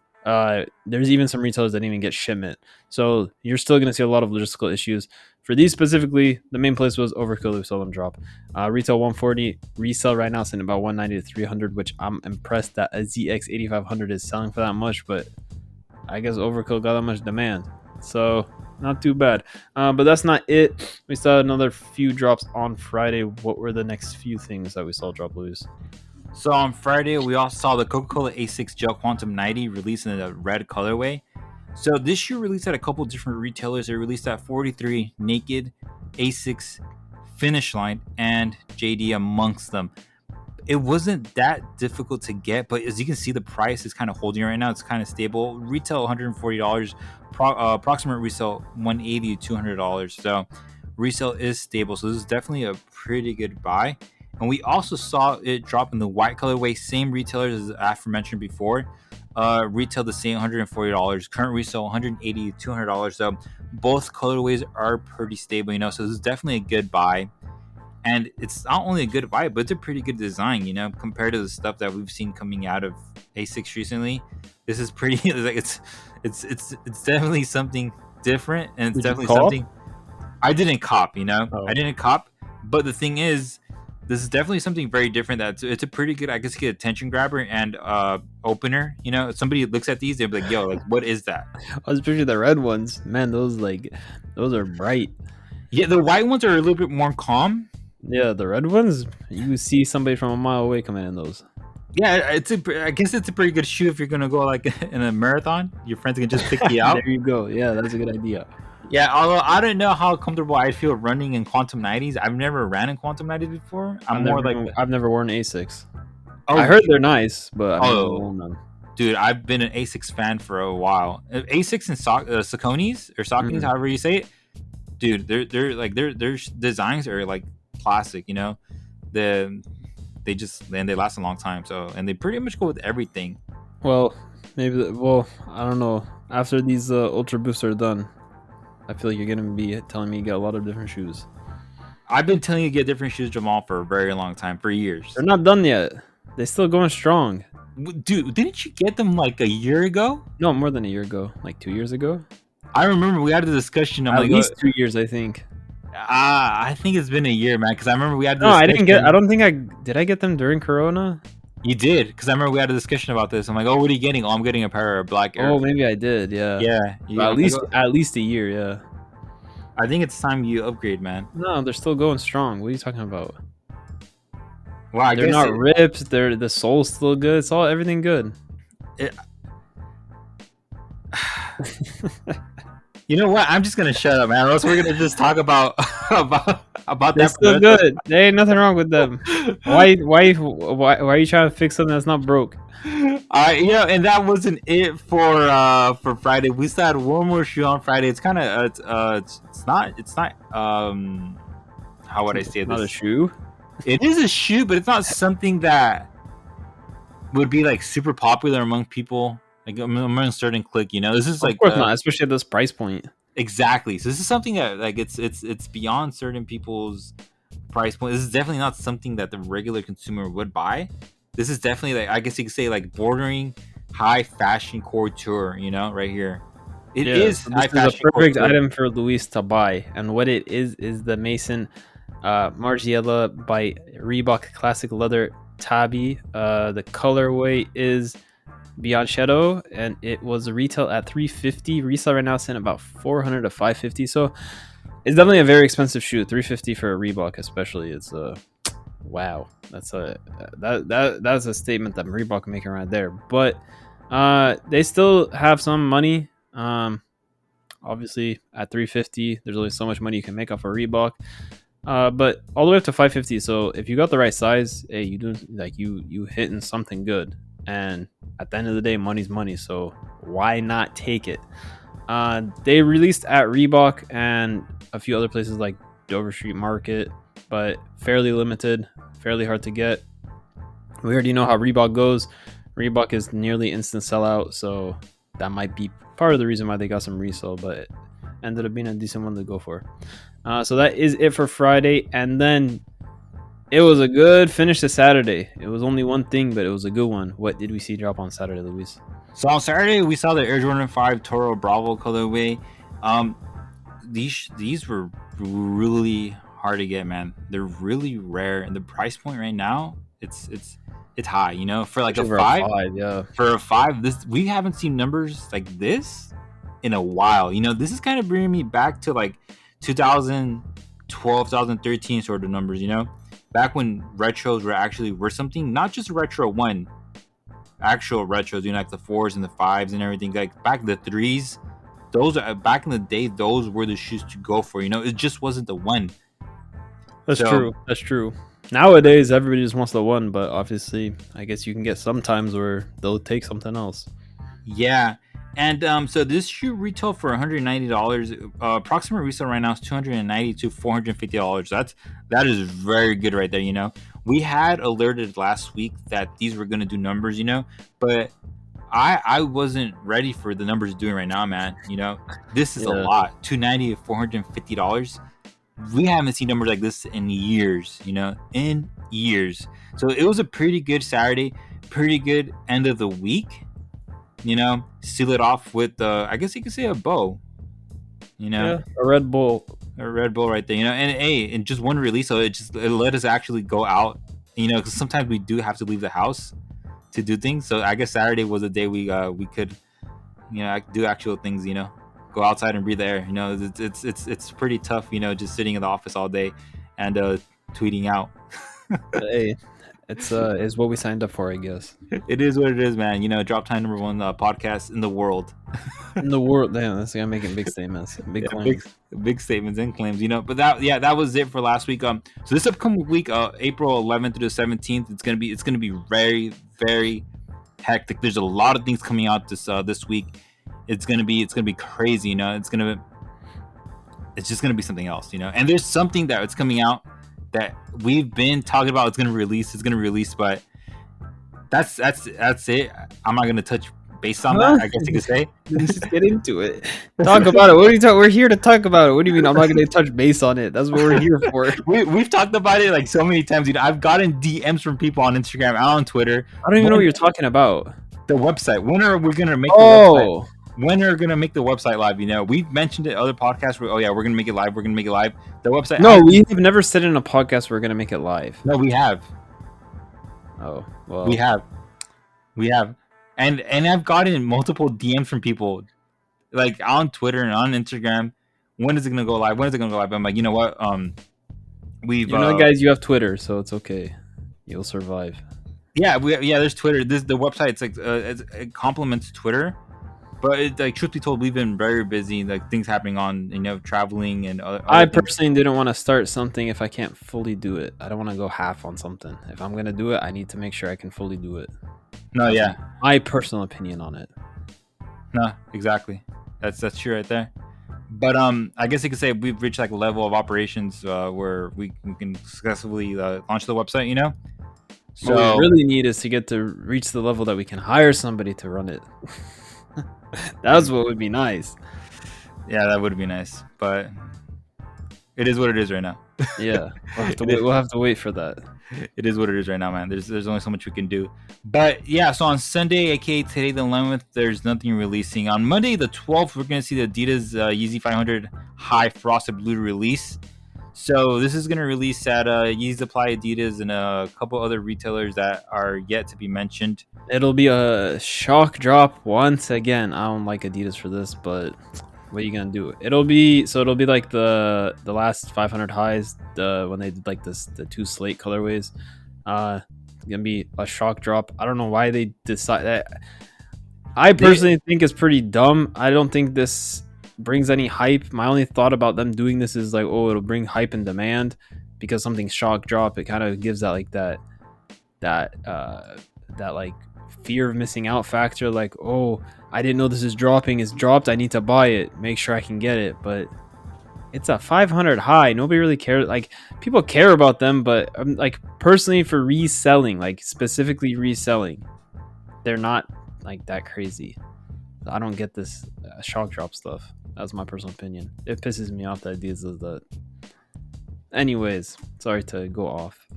There's even some retailers that didn't even get shipment. So you're still going to see a lot of logistical issues. For these specifically, the main place was Overkill. We saw them drop. Retail 140, resell right now sitting about 190 to 300, which I'm impressed that a ZX 8500 is selling for that much, but I guess Overkill got that much demand. So not too bad. But that's not it. We saw another few drops on Friday. What were the next few things that we saw drop, Luis? So on Friday, we also saw the Coca-Cola A6 Gel Quantum 90 released in a red colorway. So this shoe released at a couple different retailers. It released at 43, Naked, A6, Finish Line, and JD amongst them. It wasn't that difficult to get, but as you can see, the price is kind of holding right now. It's kind of stable. Retail $140, approximate resale $180 to $200. So resale is stable. So this is definitely a pretty good buy. And we also saw it drop in the white colorway. Same retailers as aforementioned before. Retail the same $140. Current resale $180 to $200. So both colorways are pretty stable, So this is definitely a good buy. And it's not only a good buy, but it's a pretty good design, compared to the stuff that we've seen coming out of A6 recently. This is pretty like it's definitely something different, and it's definitely something I didn't cop, I didn't cop, but the thing is, this is definitely something very different. It's a pretty good, I guess, get attention grabber and opener. If somebody looks at these, they'll be like, "Yo, like, what is that?" I was picturing the red ones. Man, those are bright. Yeah, the white ones are a little bit more calm. Yeah, the red ones, you see somebody from a mile away coming in those. Yeah, I guess it's a pretty good shoe if you're gonna go like in a marathon. Your friends can just pick you out. There you go. Yeah, that's a good idea. Yeah, although I don't know how comfortable I feel running in Quantum 90s. I've never ran in Quantum 90s before. I've never worn A6. Oh, I heard they're nice, but I've never worn them. Dude, I've been an A6 fan for a while. A6 and Sauconys or Sauconys, however you say it. Dude, their designs are like classic, they last a long time. So, and they pretty much go with everything. Well, I don't know. After these Ultra Boosts are done, I feel like you're gonna be telling me you get a lot of different shoes. I've been telling you to get different shoes, Jamal, for a very long time, for years. They're not done yet. They're still going strong. Dude, didn't you get them like a year ago? No, more than a year ago. Like 2 years ago. I remember we had a discussion. At least 2 years, I think. I think it's been a year, man. Because I remember we had. I didn't get. I don't think I did. I get them during Corona. You did, because I remember we had a discussion about this. I'm like, "Oh, what are you getting?" "Oh, I'm getting a pair of black Air." Oh, maybe I did. Yeah. Yeah. At least a year. Yeah. I think it's time you upgrade, man. No, they're still going strong. What are you talking about? Well, they're not ripped. The sole's still good. It's everything good. You know what? I'm just gonna shut up, man. Or else we're gonna just talk about They're that. Still good. There ain't nothing wrong with them. Why are you trying to fix something that's not broke? And that wasn't it for Friday. We still had one more shoe on Friday. It's kind of it's not how would I say this? Not a shoe. It is a shoe, but it's not something that would be like super popular among people. Like among a certain clique, This is like, of course not, especially at this price point. Exactly. So this is something that like it's beyond certain people's price point. This is definitely not something that the regular consumer would buy. This is definitely, like, I guess you could say, like, bordering high fashion couture. Right here. It is high fashion. This is a perfect item for Luis to buy, and what it is the Mason Margiela by Reebok Classic Leather Tabby. The colorway is Beyond Shadow, and it was a retail at $350. Resale right now is in about $400 to $550. So it's definitely a very expensive shoe. $350 for a Reebok, especially. It's wow. That's that's a statement that Reebok making right there. But they still have some money. Obviously at $350, there's only so much money you can make off a Reebok. But all the way up to $550. So if you got the right size, hey, you doing like you hitting something good. And at the end of the day, money's money. So why not take it? They released at Reebok and a few other places like Dover Street Market, but fairly limited, fairly hard to get. We already know how Reebok goes. Reebok is nearly instant sellout, so that might be part of the reason why they got some resale, but it ended up being a decent one to go for. So that is it for Friday, and then it was a good finish to Saturday. It was only one thing, but it was a good one. What did we see drop on Saturday, Luis? So on Saturday we saw the Air Jordan 5 Toro Bravo colorway. These were really hard to get, man. They're really rare, and the price point right now it's high. You know, for like a five, yeah. For a 5, this we haven't seen numbers like this in a while. You know, this is kind of bringing me back to like 2012, 2013 sort of numbers. You know, back when retros were something, not just retro one. Actual retros, you know, like the 4s and the 5s and everything, like back in the 3s, those are back in the day, those were the shoes to go for. You know, it just wasn't the one. That's true. Nowadays everybody just wants the one, but obviously I guess you can get sometimes where they'll take something else. Yeah. And so this shoe retail for $190. Approximate resale right now is $290 to $450. That is very good right there. You know, we had alerted last week that these were going to do numbers, you know, but I wasn't ready for the numbers doing right now, man. You know, this is a lot. $290 to $450. We haven't seen numbers like this in years, you know, in years. So it was a pretty good Saturday, pretty good end of the week. You know, seal it off with I guess you could say a bow. You know, yeah, a Red Bull right there. You know, and hey, in just one release, so it let us actually go out. You know, because sometimes we do have to leave the house to do things. So I guess Saturday was the day we could, you know, do actual things. You know, go outside and breathe the air. You know, it's pretty tough. You know, just sitting in the office all day and tweeting out. Hey, it's what we signed up for, I guess. It is what it is, man. You know, Drop Time #1 podcast in the world. In the world, damn, that's guy making big statements, big claims, big statements and claims. You know, but that was it for last week. So this upcoming week, April 11th through the 17th, it's gonna be very, very hectic. There's a lot of things coming out this week. It's gonna be crazy. You know, it's just gonna be something else. You know, and there's something that's coming out that we've been talking about. It's gonna release, but that's it. I'm not gonna touch base on that, I guess you could say. Let's just get into it. Talk about it. What are you talking? We're here to talk about it. What do you mean I'm not gonna touch base on it? That's what we're here for. We've talked about it like so many times. You know, I've gotten DMs from people on Instagram and on Twitter. I don't even know what you're talking about. The website. When are we gonna make the website? When are we gonna make the website live? You know, we've mentioned it other podcasts where, we're gonna make it live. The website. No, we have never said in a podcast we're gonna make it live. No, we have. Oh, well. We have. And I've gotten multiple DMs from people like on Twitter and on Instagram. When is it gonna go live? I'm like, you know what? Guys, you have Twitter, so it's okay. You'll survive. Yeah, there's Twitter. The website, it's like it complements Twitter. But it, like, truth be told, we've been very busy, like things happening on, you know, traveling and other I things. personally didn't want to start something if I can't fully do it. I don't want to go half on something. If I'm going to do it, I need to make sure I can fully do it. No, yeah. My personal opinion on it. No, exactly. That's true right there. But I guess you could say we've reached like a level of operations where we can successfully launch the website, you know? So what we really need is to get to reach the level that we can hire somebody to run it. That's what would be nice. Yeah, that would be nice, but it is what it is right now. Yeah, we'll have to wait for that. It is what it is right now, man. There's only so much we can do. But yeah, so on Sunday, aka today the 11th, there's nothing releasing. On Monday the 12th, we're gonna see the Adidas Yeezy 500 High Frosted Blue release. So this is gonna release at Yeezy Supply, Adidas, and a couple other retailers that are yet to be mentioned. It'll be a shock drop once again. I don't like Adidas for this, but what are you gonna do? It'll be like the last 500 highs, when they did like the two slate colorways. It's gonna be a shock drop. I don't know why they decide that. I personally think it's pretty dumb. I don't think this brings any hype. My only thought about them doing this is like, oh, it'll bring hype and demand because something's shock drop. It kind of gives that like that like fear of missing out factor. Like, oh, I didn't know this is dropping. It's dropped. I need to buy it. Make sure I can get it. But it's a 500 high. Nobody really cares. Like, people care about them, but like personally for reselling, like specifically reselling, they're not like that crazy. I don't get this shock drop stuff. That's my personal opinion. It pisses me off that these is that. Anyways, sorry to go off.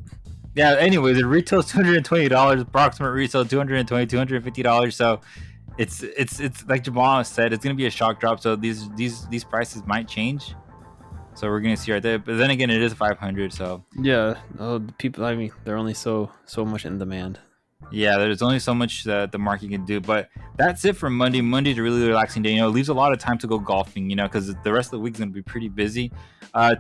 Yeah. Anyways, it retails $220. Approximate retail $250. So it's like Jamal said, it's gonna be a shock drop. So these prices might change. So we're gonna see right there. But then again, it is 500. So yeah, people. I mean, they're only so much in demand. Yeah, there's only so much that the market can do, but that's it for Monday. Monday's a really relaxing day. It leaves a lot of time to go golfing. Because the rest of the week's gonna be pretty busy.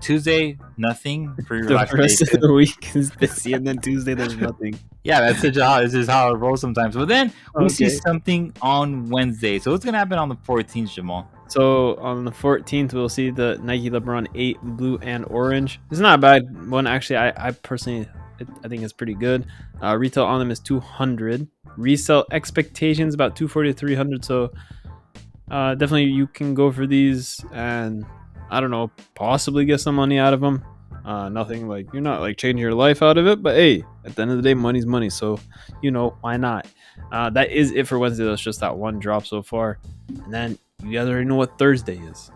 Tuesday, nothing. Pretty relaxed. The rest of the week is busy, and then Tuesday there's nothing. Yeah, that's this is how it rolls sometimes. But then we see something on Wednesday. So what's gonna happen on the 14th, Jamal? So on the 14th, we'll see the Nike Lebron 8 blue and orange. It's not a bad one, actually. I personally, I think it's pretty good. Retail on them is 200. Resale expectations about 240 to 300. So definitely you can go for these and I don't know, possibly get some money out of them. Nothing like you're not like changing your life out of it, but hey, at the end of the day, money's money. So why not? That is it for Wednesday. That's just that one drop so far, and then you guys already know what Thursday is.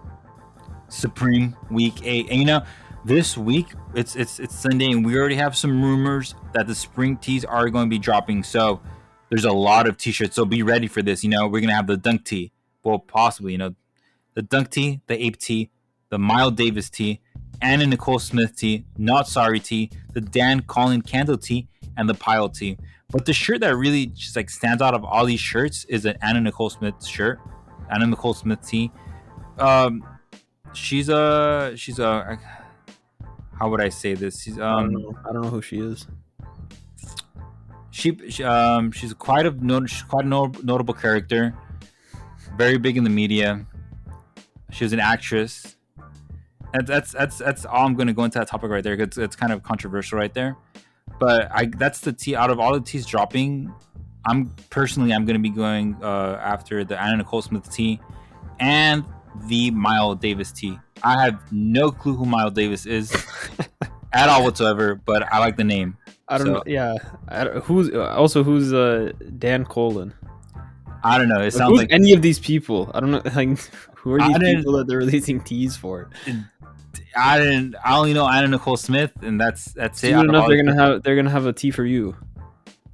Supreme Week 8, and this week it's Sunday, and we already have some rumors that the spring tees are going to be dropping. So there's a lot of t-shirts. So be ready for this. We're gonna have the Dunk tee, well, possibly. The Dunk tee, the Ape tee, the Miles Davis tee, Anna Nicole Smith tee, Not Sorry tee, the Dan Collin Candle tee, and the Pile tee. But the shirt that really just like stands out of all these shirts is an Anna Nicole Smith shirt, Anna Nicole Smith tee. She's a how would I say this? She's I don't know who she is. She's quite a notable character, very big in the media. She was an actress. And that's all I'm going to go into that topic right there. It's kind of controversial right there, but that's the tee out of all the tees dropping. I'm going to be going after the Anna Nicole Smith tee and the Miles Davis tee. I have no clue who Miles Davis is at all whatsoever, but I like the name. I don't know. Yeah, who's Dan Collin? I don't know. It sounds like any of these people. I don't know. Like, who are these people that they're releasing tees for? I only know Anna Nicole Smith, and that's it. Soon enough, they're gonna have a tee for you.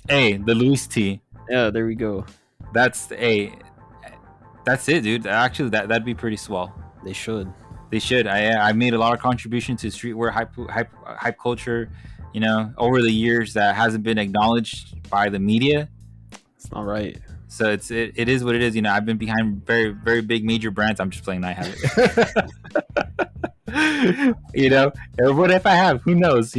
Hey, the Louis tee. Yeah, there we go. That's it, dude. Actually, that'd be pretty swell. They should. I made a lot of contribution to streetwear hype culture, over the years that hasn't been acknowledged by the media. It's not right. So it is what it is. I've been behind very, very big major brands. I'm just playing. I have it. What if I have? Who knows?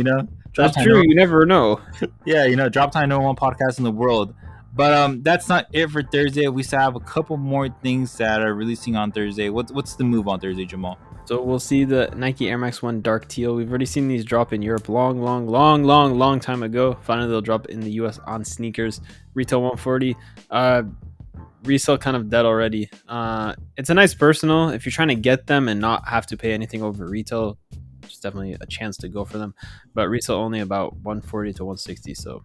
That's true. You never know. Yeah, Drop Time #1 podcast in the world. But that's not it for Thursday. We still have a couple more things that are releasing on Thursday. What's the move on Thursday, Jamal? So we'll see the Nike Air Max 1 Dark Teal. We've already seen these drop in Europe long time ago. Finally, they'll drop in the US on sneakers. Retail 140. Resale kind of dead already. It's a nice personal. If you're trying to get them and not have to pay anything over retail, it's definitely a chance to go for them. But resale only about 140 to 160. So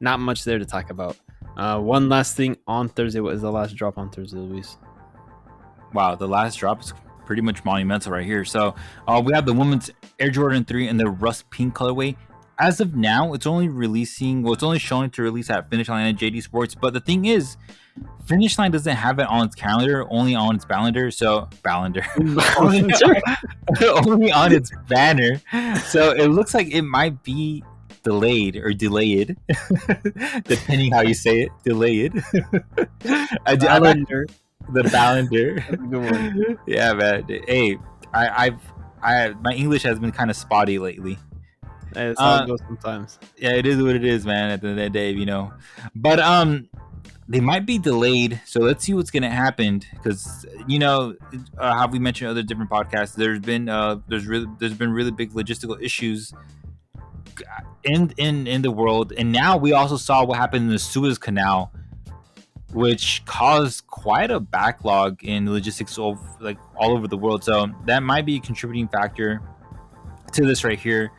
not much there to talk about. One last thing on Thursday. What is the last drop on Thursday, Luis? Wow, the last drop is pretty much monumental right here. So we have the women's Air Jordan 3 in the rust pink colorway. as of now, it's only releasing. Well, it's only showing to release at Finish Line and JD Sports. But the thing is, Finish Line doesn't have it on its calendar, only on its calendar. So Ballinder, only, only on its banner. So it looks like it might be delayed or delayed, depending how you say it. Delayed. Ballinder. The Ballinder. That's a good one. Yeah, man. Hey, my English has been kind of spotty lately. It's how it goes sometimes. Yeah, it is what it is, man. At the end of the day, But they might be delayed, so let's see what's gonna happen. Because how we mentioned other different podcasts, there's been really big logistical issues in the world, and now we also saw what happened in the Suez Canal, which caused quite a backlog in logistics of like all over the world. So that might be a contributing factor to this right here.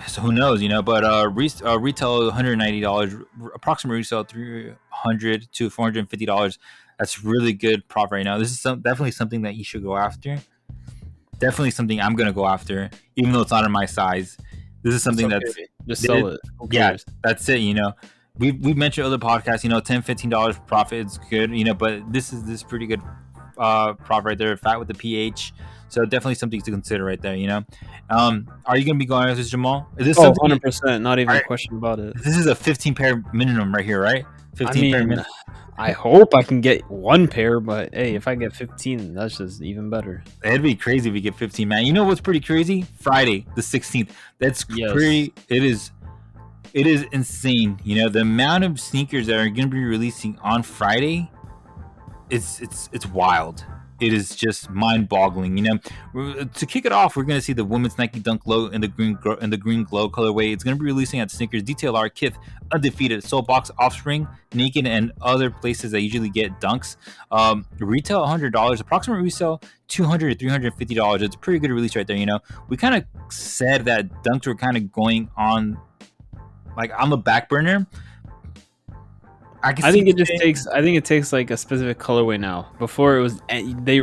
So who knows, but retail $190, approximate resale $300 to $450. That's really good profit right now. This is definitely something that you should go after. Definitely something I'm gonna go after, even though it's not in my size. This is something that's just sell it. Yeah, that's it. We've mentioned other podcasts. $10-15 profit is good. But this is pretty good profit right there. Fat with the pH. So definitely something to consider right there. Are you gonna be going with this, Jamal? Is this 100%, not even a question about it. This is a 15 pair minimum right here, right? 15 pair minimum. I hope I can get one pair, but hey, if I get 15, that's just even better. It'd be crazy if we get 15, man. You know what's pretty crazy? Friday, the 16th. That's pretty. It is insane. The amount of sneakers that are going to be releasing on Friday, it's wild. It is just mind-boggling. To kick it off, we're going to see the women's Nike Dunk Low in the green glow colorway. It's going to be releasing at Sneakers, DTLR, Kith, Undefeated, Soulbox, Offspring, Naked, and other places that usually get dunks. Retail $100, approximate resale $200 to $350. It's a pretty good release right there. We kind of said that dunks were kind of going on the back burner. I think it takes like a specific colorway now. Before it was they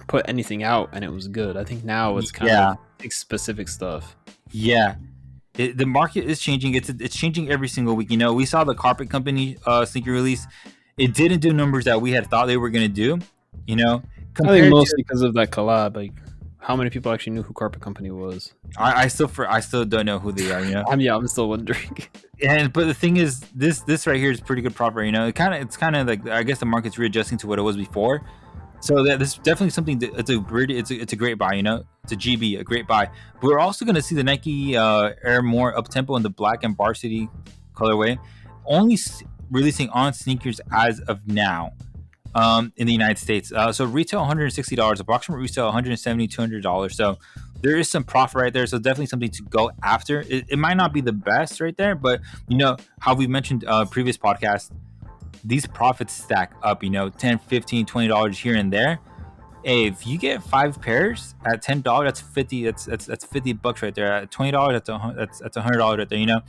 put anything out and it was good. I think now it's kind of specific stuff. Yeah, the market is changing. It's changing every single week. We saw the Carpet Company sneaker release. It didn't do numbers that we had thought they were going to do. I think mostly because of that collab. Like, how many people actually knew who Carpet Company was? I still don't know who they are. I'm still wondering. But the thing is, this right here is pretty good profit. It's kind of like, I guess the market's readjusting to what it was before. So this is definitely something. It's a great buy. It's a GB, a great buy. But we're also going to see the Nike Air More Uptempo in the black and Varsity colorway, only releasing on sneakers as of now. In the United States. So retail $160, approximate resale $170, $200. So there is some profit right there. So definitely something to go after. It might not be the best right there, but how we mentioned previous podcasts, these profits stack up, $10, $15, $20 here and there. Hey, if you get 5 pairs at $10, that's 50. That's $50 right there. At $20, that's $100 right there.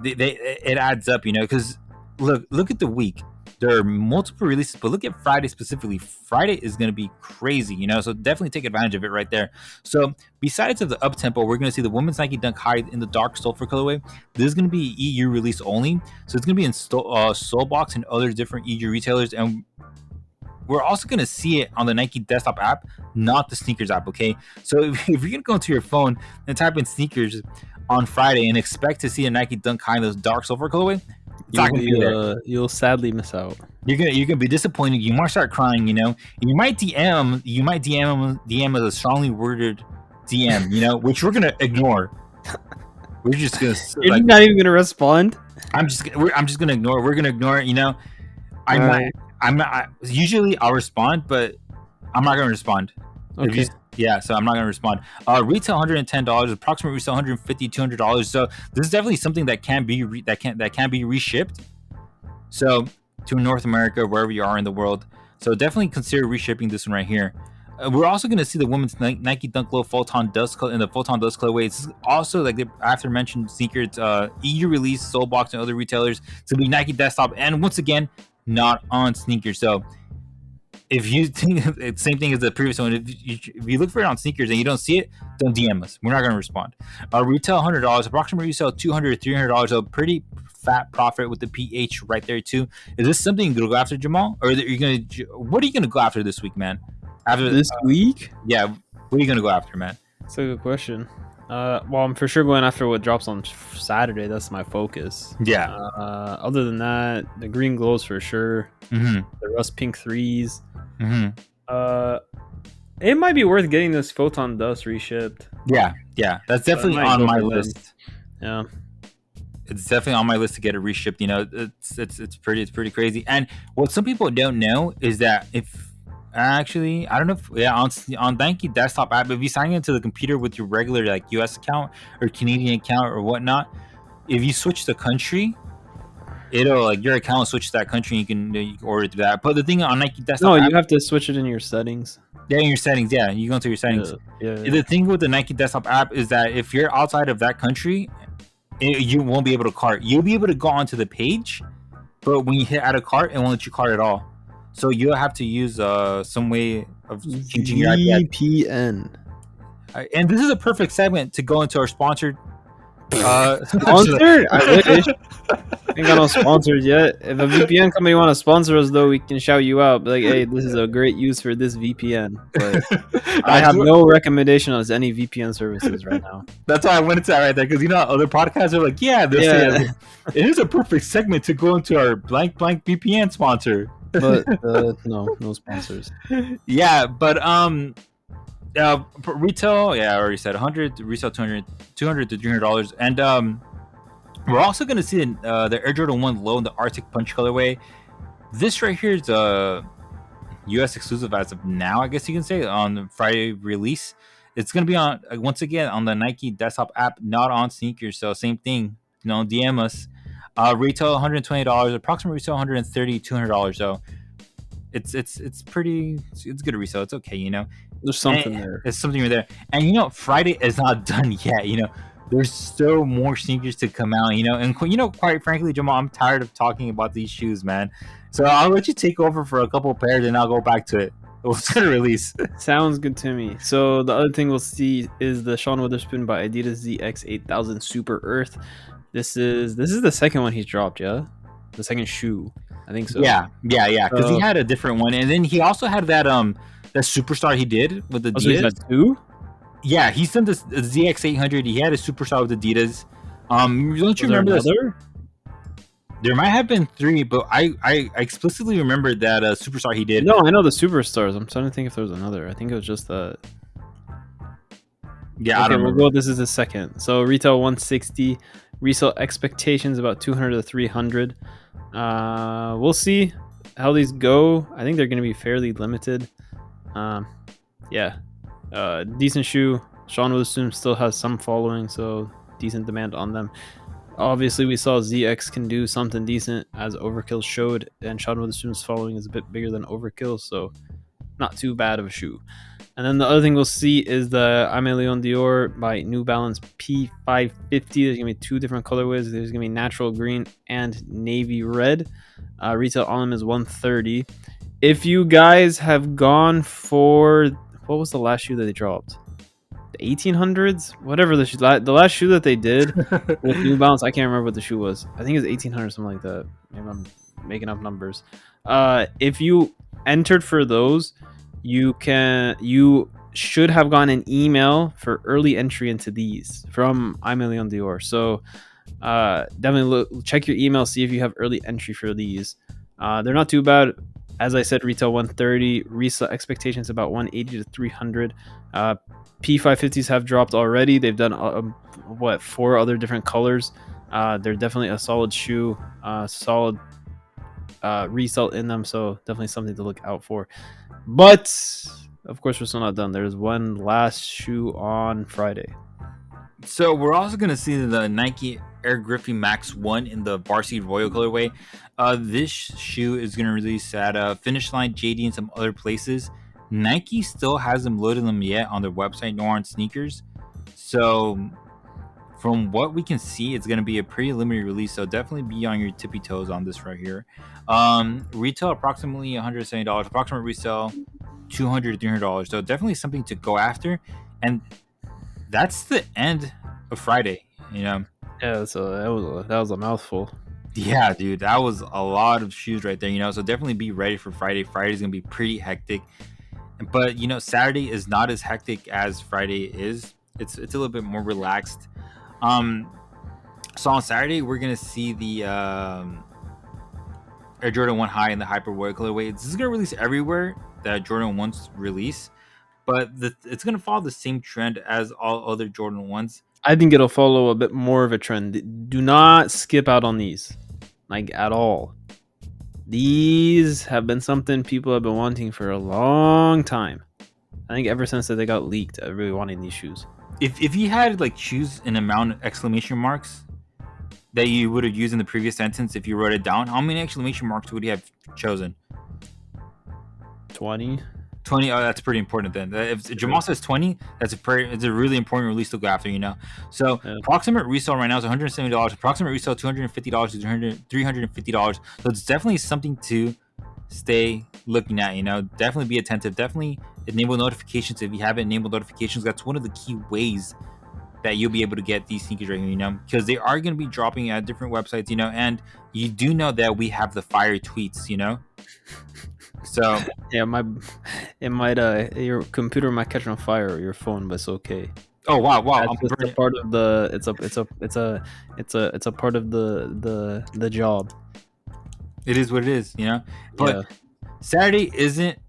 It adds up, because look at the week. There are multiple releases, but look at Friday specifically. Friday is going to be crazy, so definitely take advantage of it right there. So besides of the Uptempo, we're going to see the women's Nike Dunk High in the dark Sulfur colorway. This is going to be EU release only, so it's going to be in Soulbox and other different EU retailers, and we're also going to see it on the Nike desktop app, not the sneakers app, okay? So if you're going to go into your phone and type in sneakers on Friday and expect to see a Nike Dunk High in this dark Sulfur colorway, you'll sadly miss out. You're gonna be disappointed. You might start crying. You might DM as a strongly worded DM. Which we're gonna ignore. We're just gonna. You're not even gonna respond. I'm just gonna ignore. We're gonna ignore it. I'm not. Usually I'll respond, but I'm not gonna respond. Okay. So I'm not gonna respond. Retail $110, approximate resale $150, $200. So this is definitely something that can be reshipped. So to North America, wherever you are in the world. So definitely consider reshipping this one right here. We're also gonna see the women's Nike Dunk Low Photon Dust in the Photon Dust colorway. It's also like the after mentioned sneakers, EU release, Soulbox, and other retailers. It's gonna be Nike desktop, and once again, not on sneakers. So if you think it's same thing as the previous one, if you look for it on sneakers and you don't see it, don't DM us. We're not going to respond. Retail $100, approximately resale $200 $300. So pretty fat profit with the PH right there too. Is this something you're going to go after, Jamal, or you're going to? What are you going to go after this week, man? After this week? Yeah, what are you going to go after, man? That's a good question. Well, I'm for sure going after what drops on Saturday. That's my focus. Yeah. Other than that, the green glows for sure. Mm-hmm. The rust pink 3s. Mm-hmm. It might be worth getting this Photon dust reshipped. Yeah, that's definitely on my list. Yeah, it's definitely on my list to get it reshipped. You know, it's pretty crazy. And what some people don't know is that if actually, I don't know if on Nike desktop app, if you sign into the computer with your regular like US account or Canadian account or whatnot, if you switch the country, it'll like your account will switch to that country and you can order through that. But the thing on Nike desktop app, you have to switch it in your settings. Yeah, in your settings. Yeah, you go into your settings. Yeah. The thing with the Nike desktop app is that if you're outside of that country, you won't be able to cart. You'll be able to go onto the page, but when you hit add a cart, it won't let you cart at all. So you'll have to use some way of changing your VPN. And this is a perfect segment to go into our sponsored. Sponsored? I wish. Ain't got no sponsors yet. If a VPN company want to sponsor us, though, we can shout you out. Be like, hey, this is a great use for this VPN. But I have no recommendation on any VPN services right now. That's why I went into that right there, because you know other podcasts are like, it is a perfect segment to go into our blank VPN sponsor. But no sponsors. Yeah, but retail, I already said 100, resale $200 to $300, and we're also going to see the Air Jordan 1 Low in the Arctic Punch colorway. This right here is a US exclusive as of now, I guess you can say, on the Friday release. It's going to be on, once again, on the Nike desktop app, not on sneakers. So same thing, DM us. Retail $120, approximate resale $130 $200. So it's pretty, it's good resale. It's okay, There's something there. There's something there. And Friday is not done yet. There's still more sneakers to come out, and quite frankly, Jamal, I'm tired of talking about these shoes, man. So I'll let you take over for a couple pairs, and I'll go back to it. What's gonna release? Sounds good to me. So the other thing we'll see is the Sean Wotherspoon by Adidas ZX 8000 Super Earth. This is the second one he's dropped, yeah, the second shoe, I think so. Yeah. Because he had a different one, and then he also had that Superstar he did with Adidas. So he had two? Yeah, he sent this ZX 800. He had a Superstar with Adidas. Don't you remember this? There might have been three, but I explicitly remember that Superstar he did. No, I know the Superstars. I'm trying to think if there was another. I think it was just the. Yeah, okay, we'll go. This is the second. So retail 160, resale expectations about 200 to 300. We'll see how these go. I think they're going to be fairly limited. Decent shoe. Sean Wotherspoon still has some following, so decent demand on them. Obviously, we saw ZX can do something decent, as Overkill showed, and Sean Wotherspoon's following is a bit bigger than Overkill, so not too bad of a shoe. And then the other thing we'll see is the Aime Dore by New Balance P550. There's going to be two different colorways. There's going to be natural green and navy red. Retail on them is $130. If you guys have gone for... What was the last shoe that they dropped? The 1800s? Whatever the last shoe that they did with New Balance, I can't remember what the shoe was. I think it was 1800 or something like that. Maybe I'm making up numbers. If you entered for those, you should have gotten an email for early entry into these from Aime Dore. So definitely check your email, see if you have early entry for these. They're not too bad. As I said, retail 130, resale expectations about 180 to 300. P550s have dropped already. They've done 4 other different colors. They're definitely a solid shoe, solid resale in them, so definitely something to look out for. But of course, we're still not done. There's one last shoe on Friday. So we're also going to see the Nike Air Griffey Max 1 in the Varsity Royal colorway. This shoe is going to release at Finish Line, JD, and some other places. Nike still hasn't loaded them yet on their website nor on sneakers. So from what we can see, it's gonna be a pretty limited release. So definitely be on your tippy toes on this right here. Retail approximately $170. Approximate resale $200 to $300. So definitely something to go after. And that's the end of Friday. You know. Yeah, so that was a mouthful. Yeah, dude, that was a lot of shoes right there. You know, so definitely be ready for Friday. Friday's gonna be pretty hectic. But you know, Saturday is not as hectic as Friday is. It's a little bit more relaxed. Um, so on Saturday we're gonna see the Air Jordan 1 High and the Hyperboy colorway. This is gonna release everywhere that Jordan 1's release, but it's gonna follow the same trend as all other Jordan 1s. I think it'll follow a bit more of a trend. Do not skip out on these, like at all. These have been something people have been wanting for a long time. I think ever since that they got leaked, I really wanted these shoes. If you had like choose an amount of exclamation marks that you would have used in the previous sentence, if you wrote it down, how many exclamation marks would you have chosen? 20. 20. Oh, that's pretty important then. If Jamal says 20, it's a really important release to go after, you know. So approximate resale right now is $170. Approximate resale $250 to $350. So it's definitely something to stay looking at, you know. Definitely be attentive. Definitely enable notifications if you haven't enabled notifications. That's one of the key ways that you'll be able to get these sneakers right here, you know, because they are going to be dropping at different websites, you know, and you do know that we have the fire tweets, you know. So yeah, your computer might catch on fire or your phone, but it's okay. Oh wow! That's just a part of the. It's a part of the job. It is what it is, you know. But Saturday isn't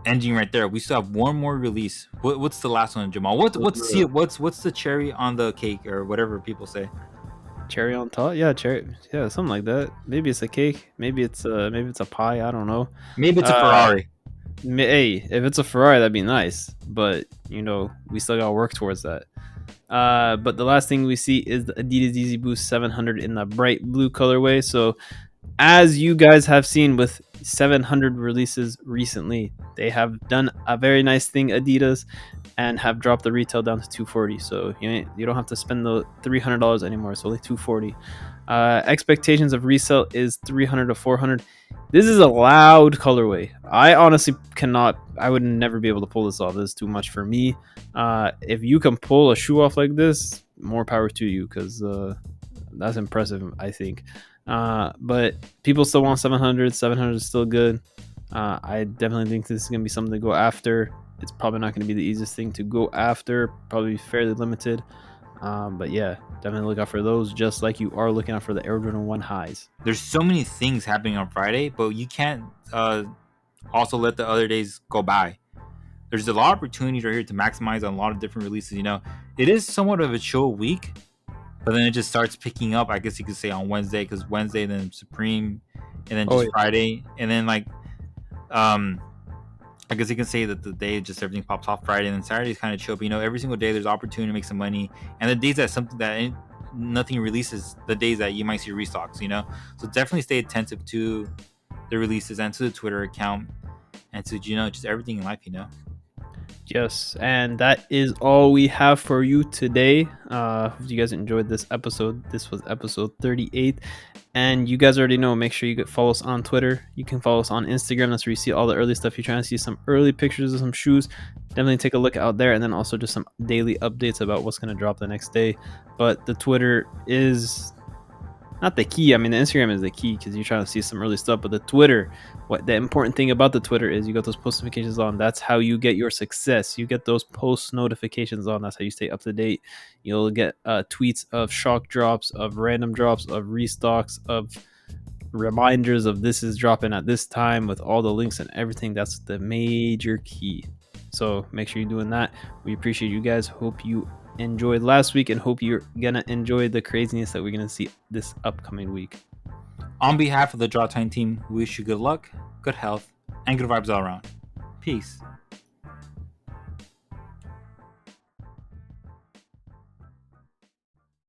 ending right there. We still have one more release. What's the last one, Jamal? What's the cherry on the cake or whatever people say? Cherry on top? Yeah, cherry. Yeah, something like that. Maybe it's a cake. Maybe it's a pie. I don't know. Maybe it's a Ferrari. Hey, if it's a Ferrari, that'd be nice. But you know, we still gotta work towards that. But the last thing we see is the Adidas Yeezy Boost 700 in the bright blue colorway. So, as you guys have seen with 700 releases recently, they have done a very nice thing, Adidas, and have dropped the retail down to $240. So you don't have to spend the $300 anymore. It's only $240. Expectations of resale is $300 to $400. This is a loud colorway. I honestly cannot. I would never be able to pull this off. This is too much for me. If you can pull a shoe off like this, more power to you, because that's impressive, I think. But people still want 700. 700 is still good. I definitely think this is going to be something to go after. It's probably not going to be the easiest thing to go after. Probably fairly limited. But yeah, definitely look out for those, just like you are looking out for the Air Jordan 1 highs. There's so many things happening on Friday, but you can't also let the other days go by. There's a lot of opportunities right here to maximize on a lot of different releases. You know, it is somewhat of a chill week, but then it just starts picking up, I guess you could say, on Wednesday, because Wednesday, then Supreme, and then just Friday, and then like I guess you can say that the day just everything pops off Friday, and then Saturday is kind of chill. But you know, every single day there's opportunity to make some money, and the days that something that nothing releases, the days that you might see restocks. You know, so definitely stay attentive to the releases and to the Twitter account and to just everything in life. You know. Yes, and that is all we have for you today. Hope you guys enjoyed this episode. This was episode 38. And you guys already know, make sure you follow us on Twitter. You can follow us on Instagram. That's where you see all the early stuff. You're trying to see some early pictures of some shoes, definitely take a look out there. And then also just some daily updates about what's going to drop the next day. But the Twitter is not the key. I mean, the Instagram is the key because you're trying to see some early stuff. But the Twitter, the important thing about the Twitter is you got those post notifications on. That's how you get your success. You get those post notifications on. That's how you stay up to date. You'll get tweets of shock drops, of random drops, of restocks, of reminders of this is dropping at this time with all the links and everything. That's the major key. So make sure you're doing that. We appreciate you guys. Hope you enjoyed last week and hope you're gonna enjoy the craziness that we're gonna see this upcoming week. On behalf of the Draw Time team, we wish you good luck, good health, and good vibes all around. Peace.